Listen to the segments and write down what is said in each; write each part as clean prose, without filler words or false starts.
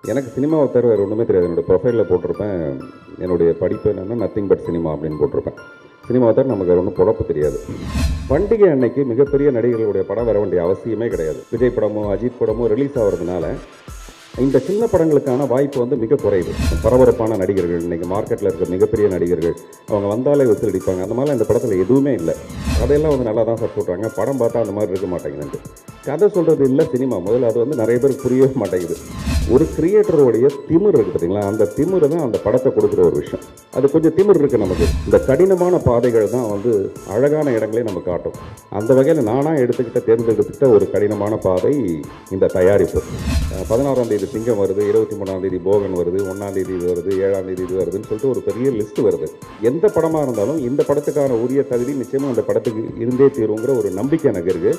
எனக்கு சினிமாவை தவிர வேறு ஒன்றுமே தெரியாது. என்னோடய ப்ரொஃபைலில் போட்டிருப்பேன், என்னுடைய படிப்பு என்னென்னா நத்திங் பட் சினிமா அப்படின்னு போட்டிருப்பேன். சினிமாவை தவிர நமக்கு வேறு ஒன்றும் பொழப்பு தெரியாது. பண்டிகை அன்னைக்கு மிகப்பெரிய நடிகர்களுடைய படம் வர வேண்டிய அவசியமே கிடையாது. விஜய் படமோ அஜித் படமோ ரிலீஸ் ஆகிறதுனால இந்த சின்ன படங்களுக்கான வாய்ப்பு வந்து மிக குறையுது. பரபரப்பான நடிகர்கள், இன்றைக்கி மார்க்கெட்டில் இருக்க மிகப்பெரிய நடிகர்கள், அவங்க வந்தாலே விசில் அடிப்பாங்க. அந்த மாதிரிலாம் இந்த படத்தில் எதுவுமே இல்லை. கதையெல்லாம் வந்து நல்லா தான் சார் சொல்கிறாங்க, படம் பார்த்தா அந்த மாதிரி இருக்க மாட்டேங்குது. கதை சொல்கிறது இல்லை சினிமா. முதல்ல அது வந்து நிறைய பேருக்கு புரியவே மாட்டேங்குது. ஒரு கிரியேட்டருடைய திமிர் இருக்குது பார்த்தீங்களா, அந்த திமிர் தான் அந்த படத்தை கொடுக்குற ஒரு விஷயம். அது கொஞ்சம் திமிர் இருக்குது நமக்கு. இந்த கடினமான பாதைகள் தான் வந்து அழகான இடங்களே நம்ம காட்டும். அந்த வகையில் நானாக தேர்ந்தெடுத்துக்கிட்ட ஒரு கடினமான பாதை இந்த தயாரிப்பு. 16ஆம் தேதி சிங்கம் வருது, 23ஆம் தேதி போகன் வருது, 1ஆம் தேதி இது வருது, 7ஆம் தேதி இது வருதுன்னு சொல்லிட்டு ஒரு பெரிய லிஸ்ட் வருது. எந்த படமாக இருந்தாலும் இந்த படத்துக்கான உரிய தகுதி நிச்சயமாக அந்த படத்துக்கு இருந்தே தீருங்கிற ஒரு நம்பிக்கை எனக்கு இருக்குது.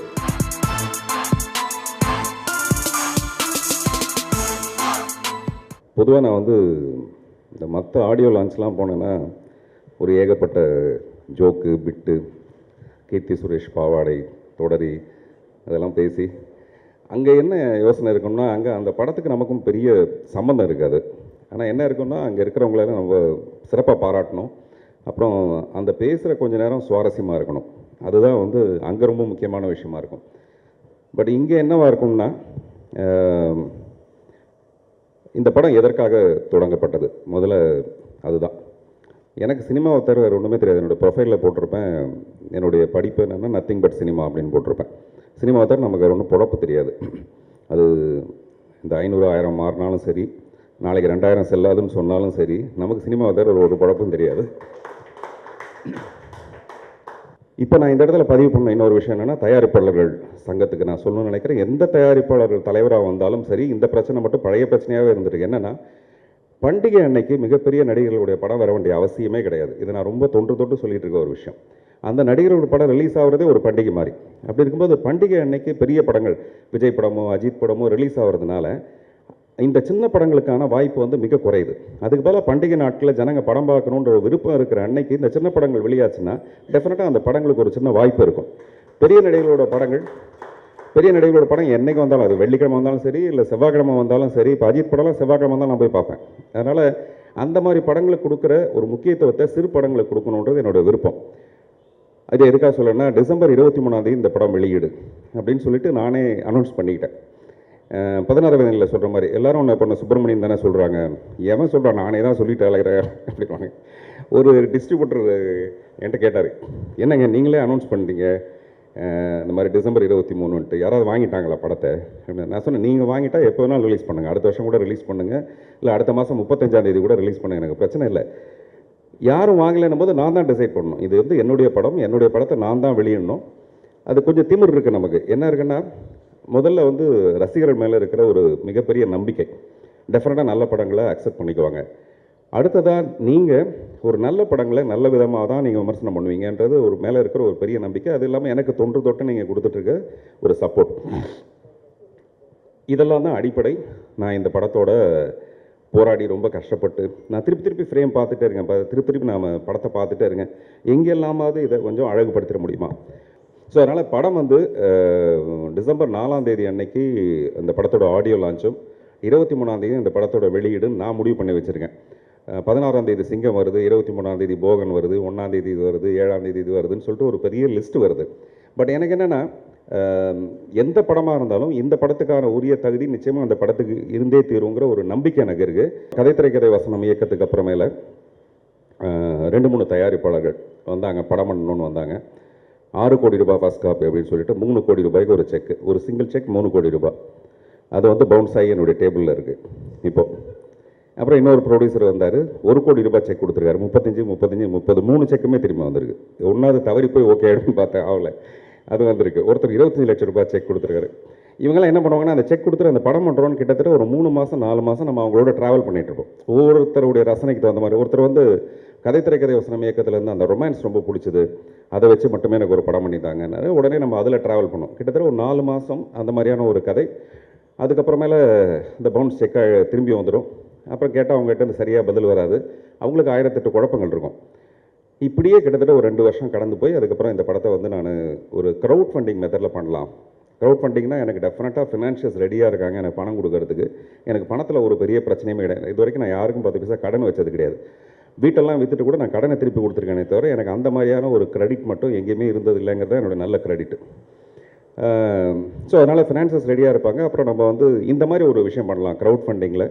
பொதுவாக நான் வந்து இந்த மற்ற ஆடியோ லான்ச்லாம் போனேன்னா ஒரு ஏகப்பட்ட ஜோக்கு, பிட்டு, கீர்த்தி சுரேஷ் பாவாடை, தொடரி அதெல்லாம் பேசி அங்கே என்ன யோசனை இருக்குன்னா, அங்கே அந்த படத்துக்கு நமக்கும் பெரிய சம்மந்தம் இருக்காது. ஆனால் என்ன இருக்குன்னா, அங்கே இருக்கிறவங்களெல்லாம் நம்ம சிறப்பாக பாராட்டணும். அப்புறம் அந்த பேசுகிற கொஞ்ச நேரம் சுவாரஸ்யமாக இருக்கணும். அதுதான் வந்து அங்கே ரொம்ப முக்கியமான விஷயமா இருக்கும். பட் இங்கே என்னவா இருக்கும்னா, இந்த படம் எதற்காக தொடங்கப்பட்டது முதல்ல அதுதான். எனக்கு சினிமாவை தவிர வேறு ஒன்றுமே தெரியாது. என்னோடய ப்ரொஃபைலில் போட்டிருப்பேன், என்னுடைய படிப்பு என்னென்னா நத்திங் பட் சினிமா அப்படின்னு போட்டிருப்பேன். சினிமாவை தவிர நமக்கு வேறு ஒன்றும் பொழப்பு தெரியாது. அது இந்த 500 1000 மாறினாலும் சரி, நாளைக்கு 2000 செல்லாதுன்னு சொன்னாலும் சரி, நமக்கு சினிமாவை தவிர ஒரு பொழப்பும் தெரியாது. இப்போ நான் இந்த இடத்துல பதிவு பண்ண இன்னொரு விஷயம் என்னென்னா, தயாரிப்பாளர்கள் சங்கத்துக்கு நான் சொல்லணும்னு நினைக்கிறேன். எந்த தயாரிப்பாளர்கள் தலைவராக வந்தாலும் சரி, இந்த பிரச்சனை மட்டும் பழைய பிரச்சனையாகவே இருந்திருக்கு. என்னென்னா, பண்டிகை அன்னைக்கு மிகப்பெரிய நடிகர்களுடைய படம் வர வேண்டிய அவசியமே கிடையாது. இதை நான் ரொம்ப தொட்டு சொல்லிட்டு இருக்க ஒரு விஷயம். அந்த நடிகர்களோட படம் ரிலீஸ் ஆகிறதே ஒரு பண்டிகை மாதிரி. அப்படி இருக்கும்போது பண்டிகை அன்னைக்கு பெரிய படங்கள், விஜய் படமோ அஜித் படமோ ரிலீஸ் ஆகிறதுனால இந்த சின்ன படங்களுக்கான வாய்ப்பு வந்து மிக குறையுது. அதுக்கு பதிலாக பண்டிகை நாட்களில் ஜனங்க படம் பார்க்கணுன்ற ஒரு விருப்பம் இருக்கிற அன்னைக்கு இந்த சின்ன படங்கள் வெளியாச்சுன்னா டெஃபினட்டாக அந்த படங்களுக்கு ஒரு சின்ன வாய்ப்பு இருக்கும். பெரிய நடிகர்களோட படம் என்றைக்கு வந்தாலும், அது வெள்ளிக்கிழமை வந்தாலும் சரி, இல்லை செவ்வாய்க்கிழமை வந்தாலும் சரி. இப்போ அஜித் படம்லாம் செவ்வாய்க்கிழமை தான் நான் போய் பார்ப்பேன். அதனால் அந்த மாதிரி படங்களுக்கு கொடுக்குற ஒரு முக்கியத்துவத்தை சிறு படங்களுக்கு கொடுக்கணுன்றது என்னோடய விருப்பம். அது எதுக்காக சொல்லணும்னா, டிசம்பர் 23ஆம் தேதி இந்த படம் வெளியீடு அப்படின்னு சொல்லிட்டு நானே அனௌன்ஸ் பண்ணிக்கிட்டேன். 16 வயதில் சொல்கிற மாதிரி எல்லோரும் ஒன்று பண்ண சுப்பிரமணியன் தானே சொல்கிறாங்க, எவன் சொல்கிறான், நானே தான் சொல்லிட்டு அழகிறேன் அப்படின்வாங்க. ஒரு டிஸ்ட்ரிபியூட்டர் என்கிட்ட கேட்டார், என்னங்க நீங்களே அனௌன்ஸ் பண்ணிட்டீங்க இந்த மாதிரி டிசம்பர் 23ன்ட்டு, யாராவது வாங்கிட்டாங்களா படத்தை அப்படின்னு. நான் சொன்னேன், நீங்கள் வாங்கிட்டா எப்போ வேணாலும் ரிலீஸ் பண்ணுங்கள், அடுத்த வருஷம் கூட ரிலீஸ் பண்ணுங்கள், இல்லை அடுத்த மாதம் 35ஆம் தேதி கூட ரிலீஸ் பண்ணுங்கள், எனக்கு பிரச்சனை இல்லை. யாரும் வாங்கலைன்னும் போது நான் தான் டிசைட் பண்ணணும். இது வந்து என்னுடைய படத்தை நான் தான் வெளியிடணும். அது கொஞ்சம் திமிர் இருக்குது நமக்கு. என்ன இருக்குன்னா, முதல்ல வந்து ரசிகர்கள் மேலே இருக்கிற ஒரு மிகப்பெரிய நம்பிக்கை. டெஃபினட்டாக நல்ல படங்களை அக்செப்ட் பண்ணிக்குவாங்க. அடுத்ததாக நீங்கள் ஒரு நல்ல படங்களை நல்ல விதமாக தான் நீங்கள் விமர்சனம் பண்ணுவீங்கன்றது ஒரு மேலே இருக்கிற ஒரு பெரிய நம்பிக்கை. அது இல்லாமல் எனக்கு தொட்டு நீங்கள் கொடுத்துட்ருக்க ஒரு சப்போர்ட், இதெல்லாம் தான் அடிப்படை. நான் இந்த படத்தோட போராடி ரொம்ப கஷ்டப்பட்டு நான் திருப்பி ஃப்ரேம் பார்த்துட்டே இருக்கேன். திருப்பி நாம் படத்தை பார்த்துட்டே இருக்கேன், எங்கெல்லாமாவது இதை கொஞ்சம் அழகுபடுத்திட முடியுமா. ஸோ அதனால் படம் வந்து டிசம்பர் 4ஆம் தேதி அன்னைக்கு இந்த படத்தோட ஆடியோ லான்ச்சும், 23ஆம் தேதி இந்த படத்தோட வெளியீடுன்னு நான் முடிவு பண்ணி வச்சுருக்கேன். 16ஆம் தேதி சிங்கம் வருது, 23ஆம் தேதி போகன் வருது, 1ஆம் தேதி இது வருது, 7ஆம் தேதி இது வருதுன்னு சொல்லிட்டு ஒரு பெரிய லிஸ்ட் வருது. பட் எனக்கு என்னென்னா, எந்த படமாக இருந்தாலும் இந்த படத்துக்கான உரிய தகுதி நிச்சயமாக அந்த படத்துக்கு இருந்தே தீருங்கிற ஒரு நம்பிக்கை எனக்கு இருக்குது. திரைக்கதை வசனம் இயக்கத்துக்கு அப்புறமேல 2-3 தயாரிப்பாளர்கள் வந்தாங்க, படம் பண்ணணுன்னு வந்தாங்க. 6 கோடி ரூபாய் ஃபர்ஸ்ட் காப்பி அப்படின்னு சொல்லிட்டு 3 கோடி ரூபாய்க்கு ஒரு செக், ஒரு சிங்கிள் செக் 3 கோடி ரூபாய். அது வந்து பவுன்ஸ் ஆகி என்னுடைய டேபிளில் இருக்குது இப்போது. அப்புறம் இன்னொரு ப்ரொடியூசர் வந்தார், 1 கோடி ரூபாய் செக் கொடுத்துருக்காரு. 35 30 3 செக்குமே திரும்ப வந்திருக்கு. ஒன்றாவது தவறி போய் ஓகே ஆகிடுன்னு பார்த்தேன், ஆகலை, அது வந்திருக்கு. ஒருத்தர் 25 லட்சம் ரூபாய் செக் கொடுத்துருக்காரு. இவங்கெல்லாம் என்ன பண்ணுவாங்கன்னா, அந்த செக் கொடுத்துட்டு அந்த படம் பண்ணுறோன்னு கிட்டத்தட்ட ஒரு 3 மாதம் 4 மாதம் நம்ம அவங்களோட ட்ராவல் பண்ணிகிட்ருக்கோம். ஒவ்வொருத்தருடைய ரசனைக்கு தகுந்த மாதிரி. ஒருத்தர் வந்து திரைக்கதை வசனம் இயக்கத்துலேருந்து அந்த ரொமான்ஸ் ரொம்ப பிடிச்சது, அதை வச்சு மட்டுமே எனக்கு ஒரு படம் பண்ணிட்டாங்கன்னாரு. உடனே நம்ம அதில் ட்ராவல் பண்ணோம். கிட்டத்தட்ட ஒரு 4 மாதம் அந்த மாதிரியான ஒரு கதை. அதுக்கப்புறமேல இந்த பவுன்ஸ் செக்கை திரும்பி வந்துடும். அப்புறம் கேட்டால் அவங்ககிட்ட இந்த சரியாக பதில் வராது. அவங்களுக்கு 1008 குழப்பங்கள் இருக்கும். இப்படியே கிட்டத்தட்ட ஒரு 2 வருஷம் கடந்து போய் அதுக்கப்புறம் இந்த படத்தை வந்து நான் ஒரு க்ரௌட் ஃபண்டிங் மெத்தடில் பண்ணலாம் க்ரௌட் ஃபண்டிங்னா எனக்கு டெஃபினட்டாக ஃபினான்ஷியல்ஸ் ரெடியாக இருக்காங்க எனக்கு பணம் கொடுக்கறதுக்கு. எனக்கு பணத்தில் ஒரு பெரிய பிரச்சனையுமே கிடையாது. இது வரைக்கும் நான் யாருக்கும் 10 பைசா கடன் வச்சது கிடையாது. வீட்டெல்லாம் விற்றுட்டு கூட நான் கடனை திருப்பி கொடுத்துருக்கேனே தவிர எனக்கு அந்த மாதிரியான ஒரு கிரெடிட் மட்டும் எங்கேயுமே இருந்தது இல்லைங்கிறது தான் என்னோடய நல்ல கிரெடிட். ஸோ அதனால் ஃபினான்சஸ் ரெடியாக இருப்பாங்க. அப்புறம் நம்ம வந்து இந்த மாதிரி ஒரு விஷயம் பண்ணலாம் க்ரௌட் ஃபண்டிங்கில்.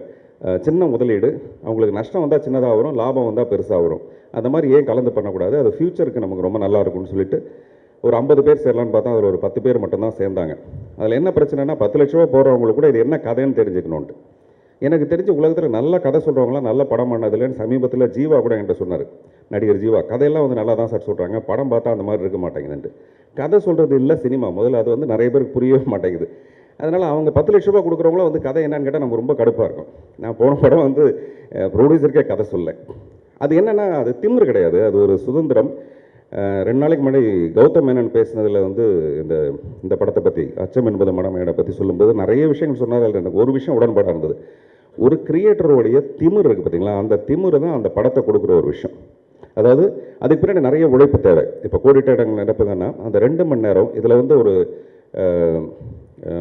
சின்ன முதலீடு, அவங்களுக்கு நஷ்டம் வந்தால் சின்னதாக வரும், லாபம் வந்தால் பெருசாக வரும். அந்த மாதிரி ஏன் கலந்து பண்ணக்கூடாது, அது ஃப்யூச்சருக்கு நமக்கு ரொம்ப நல்லா இருக்கும்னு சொல்லிட்டு ஒரு 50 பேர் சேரலான்னு பார்த்தா அதில் ஒரு 10 பேர் மட்டும்தான் சேர்ந்தாங்க. அதில் என்ன பிரச்சனைனா 10 லட்ச ரூபா போகிறவங்களுக்கு கூட இது என்ன கதைன்னு தெரிஞ்சுக்கணுன்ட்டு. எனக்கு தெரிஞ்ச உலகத்தில் நல்ல கதை சொல்கிறவங்களாம் நல்ல படம் பண்ணதில்லைன்னு சமீபத்தில் ஜீவா கூட என்கிட்ட சொன்னார். நடிகர் ஜீவா கதையெல்லாம் வந்து நல்லா தான் சார் சொல்கிறாங்க, படம் பார்த்தா அந்த மாதிரி இருக்க மாட்டேங்குதுன்ட்டு. கதை சொல்கிறது இல்லை சினிமா, முதல்ல அது வந்து நிறைய பேருக்கு புரியவே மாட்டேங்குது. அதனால் அவங்க 10 லட்ச ரூபா கொடுக்குறவங்களும் வந்து கதை என்னன்னு கேட்டால் நம்ம ரொம்ப கடுப்பாக இருக்கும். நான் போன படம் வந்து ப்ரொடியூசருக்கே கதை சொல்ல. அது என்னென்னா அது திமிரு கிடையாது, அது ஒரு சுதந்திரம். 2 நாளைக்கு முன்னாடி கௌதம் மேனன் பேசினதில் வந்து இந்த படத்தை பற்றி அச்சம் என்பது மடமையோட பற்றி சொல்லும்போது நிறைய விஷயங்கள் சொன்னார். அதில் எனக்கு ஒரு விஷயம் உடன்பாடாக இருந்தது. ஒரு கிரியேட்டருடைய திமிர் இருக்குது பார்த்தீங்களா, அந்த திமிரு தான் அந்த படத்தை கொடுக்குற ஒரு விஷயம். அதாவது அதுக்கு பின்னாடி நிறைய உழைப்பு தேவை. இப்போ கோடிட்ட இடங்கள் நடப்புங்கன்னா அந்த 2 மணி நேரம் இதில் வந்து ஒரு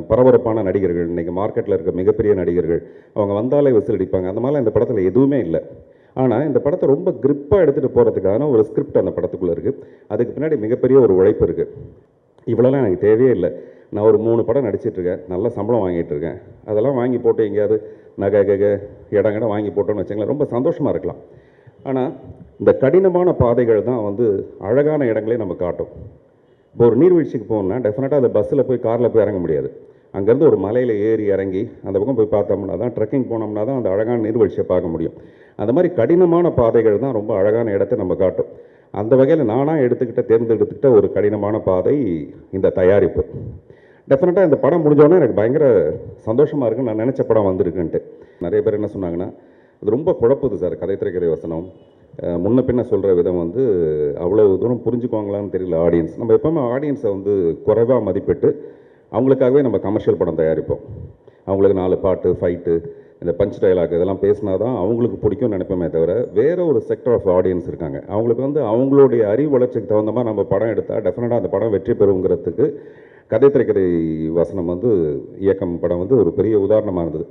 பரபரப்பான நடிகர்கள், இன்றைக்கி மார்க்கெட்டில் இருக்க மிகப்பெரிய நடிகர்கள், அவங்க வந்தாலே விசில் அடிப்பாங்க. அந்த மாதிரிலாம் இந்த படத்தில் எதுவுமே இல்லை. ஆனால் இந்த படத்தை ரொம்ப கிரிப்பாக எடுத்துகிட்டு போகிறதுக்கான ஒரு ஸ்கிரிப்ட் அந்த படத்துக்குள்ளே இருக்குது. அதுக்கு பின்னாடி மிகப்பெரிய ஒரு உழைப்பு இருக்குது. இவ்வளோலாம் எனக்கு தேவையே இல்லை. நான் ஒரு 3 படம் நடிச்சிட்ருக்கேன், நல்ல சம்பளம் வாங்கிட்டு இருக்கேன். அதெல்லாம் வாங்கி போட்டு எங்கேயாவது நகை இடம் வாங்கி போட்டோன்னு வச்சுங்களேன், ரொம்ப சந்தோஷமாக இருக்கலாம். ஆனால் இந்த கடினமான பாதைகள் தான் வந்து அழகான இடங்களே நம்ம காட்டும். இப்போ ஒரு நீர்வீழ்ச்சிக்கு போகணுன்னா டெஃபினட்டாக அந்த பஸ்ஸில் போய் காரில் போய் இறங்க முடியாது. அங்கேருந்து ஒரு மலையில் ஏறி இறங்கி அந்த பக்கம் போய் பார்த்தோம்னா தான், ட்ரெக்கிங் போனோம்னா தான் அந்த அழகான நீர்வீழ்ச்சியை பார்க்க முடியும். அந்த மாதிரி கடினமான பாதைகள் தான் ரொம்ப அழகான இடத்தை நம்ம காட்டும். அந்த வகையில் நானாக தேர்ந்தெடுத்துக்கிட்ட ஒரு கடினமான பாதை இந்த தயாரிப்பு. டெஃபினட்டாக இந்த படம் முடிஞ்சோடனே எனக்கு பயங்கர சந்தோஷமாக இருக்குன்னு நான் நினச்ச படம் வந்திருக்குன்ட்டு. நிறைய பேர் என்ன சொன்னாங்கன்னா, அது ரொம்ப குழப்புது சார் கதை திரைக்கதை வசனம், முன்ன பின்ன சொல்கிற விதம் வந்து அவ்வளோ தூரம் புரிஞ்சுக்குவாங்களான்னு தெரியல ஆடியன்ஸ். நம்ம எப்போவுமே ஆடியன்ஸை வந்து குறைவாக மதிப்பிட்டு அவங்களுக்காகவே நம்ம கமர்ஷியல் படம் தயாரிப்போம். அவங்களுக்கு 4 பாட்டு, ஃபைட்டு, இந்த பஞ்ச் டைலாக் இதெல்லாம் பேசினா தான் அவங்களுக்கு பிடிக்கும்னு நினைப்போமே தவிர, வேறு ஒரு செக்டர் ஆஃப் ஆடியன்ஸ் இருக்காங்க. அவங்களுக்கு வந்து அவங்களுடைய அறிவு வளர்ச்சிக்கு தகுந்த மாதிரி நம்ம படம் எடுத்தால் டெஃபினட்டாக அந்த படம் வெற்றி பெறுங்கிறதுக்கு கதை திரைக்கதை வசனம் வந்து இயக்கம் படம் வந்து ஒரு பெரிய உதாரணமாக இருந்தது.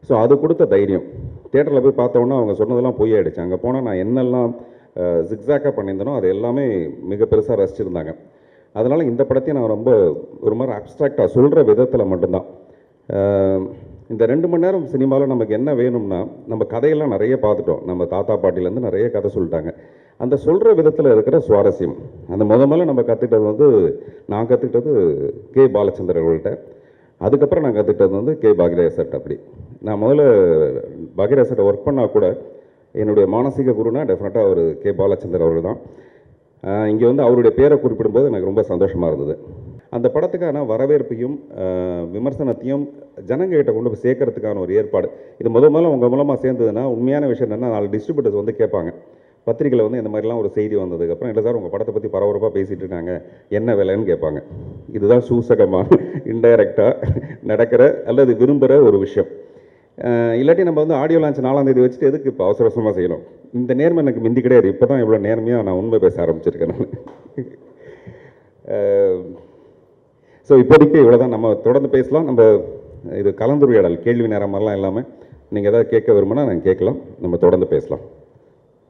ஸோ அது கொடுத்த தைரியம். தியேட்டரில் போய் பார்த்தோன்னா அவங்க சொன்னதெல்லாம் பொய்யாயிடுச்சு. அங்கே போனால் நான் என்னெல்லாம் ஜிக்ஸாக்காக பண்ணியிருந்தனோ அது எல்லாமே மிக பெருசாக ரசிச்சிருந்தாங்க. அதனால் இந்த படத்தையும் நான் ரொம்ப ஒரு மாதிரி அப்ட்ராக்டாக சொல்கிற விதத்தில் மட்டும்தான். இந்த 2 மணி நேரம் சினிமாவில் நமக்கு என்ன வேணும்னா, நம்ம கதையெல்லாம் நிறைய பார்த்துட்டோம். நம்ம தாத்தா பாட்டிலேருந்து நிறைய கதை சொல்லிட்டாங்க. அந்த சொல்கிற விதத்தில் இருக்கிற சுவாரஸ்யம், அந்த முதல்ல நம்ம கற்றுக்கிட்டது வந்து, நான் கற்றுக்கிட்டது கே பாலச்சந்தர் அவர்கள்ட்ட. அதுக்கப்புறம் நான் கற்றுக்கிட்டது வந்து கே பாக்யராஜ். அப்படி நான் முதல்ல பாக்யராஜ் ஒர்க் பண்ணால் கூட என்னுடைய மானசீக குருனா டெஃபினட்டாக அவர் கே பாலச்சந்தர் அவர்கள் தான். இங்கே வந்து அவருடைய பேரை குறிப்பிடும்போது எனக்கு ரொம்ப சந்தோஷமாக இருந்தது. அந்த படத்துக்கான வரவேற்பையும் விமர்சனத்தையும் ஜனங்ககிட்ட கொண்டு போய் சேர்க்கறதுக்கான ஒரு ஏற்பாடு. இது முதல்ல உங்கள் மூலமாக சேர்ந்ததுன்னா உண்மையான விஷயம் என்னென்னா, 4 டிஸ்ட்ரிபியூட்டர்ஸ் வந்து கேட்பாங்க. பத்திரிகையில் வந்து இந்த மாதிரிலாம் ஒரு செய்தி வந்ததுக்கப்புறம், இல்லை சார் உங்கள் படத்தை பற்றி பரபரப்பாக பேசிகிட்டு இருக்காங்க, என்ன விலைன்னு கேட்பாங்க. இதுதான் சூசகமாக இன்டைரக்டாக நடக்கிற அல்லது விரும்புகிற ஒரு விஷயம். இல்லாட்டி நம்ம வந்து ஆடியோ லான்ச் 4ஆம் தேதி வச்சுட்டு எதுக்கு இப்போ அவசரமாக செய்யணும். இந்த நேர்மை எனக்கு மிந்தி கிடையாது. இப்போ தான் இவ்வளோ நேர்மையாக நான் உண்மை பேச ஆரம்பிச்சிருக்கேன் நான். ஸோ இப்போதைக்கு இவ்வளோ தான். நம்ம தொடர்ந்து பேசலாம். நம்ம இது கலந்துரையாடல், கேள்வி நேரம் மாதிரிலாம் இல்லாமல் நீங்கள் எதாவது கேட்க விரும்பினா நாங்கள் கேட்கலாம். நம்ம தொடர்ந்து பேசலாம்.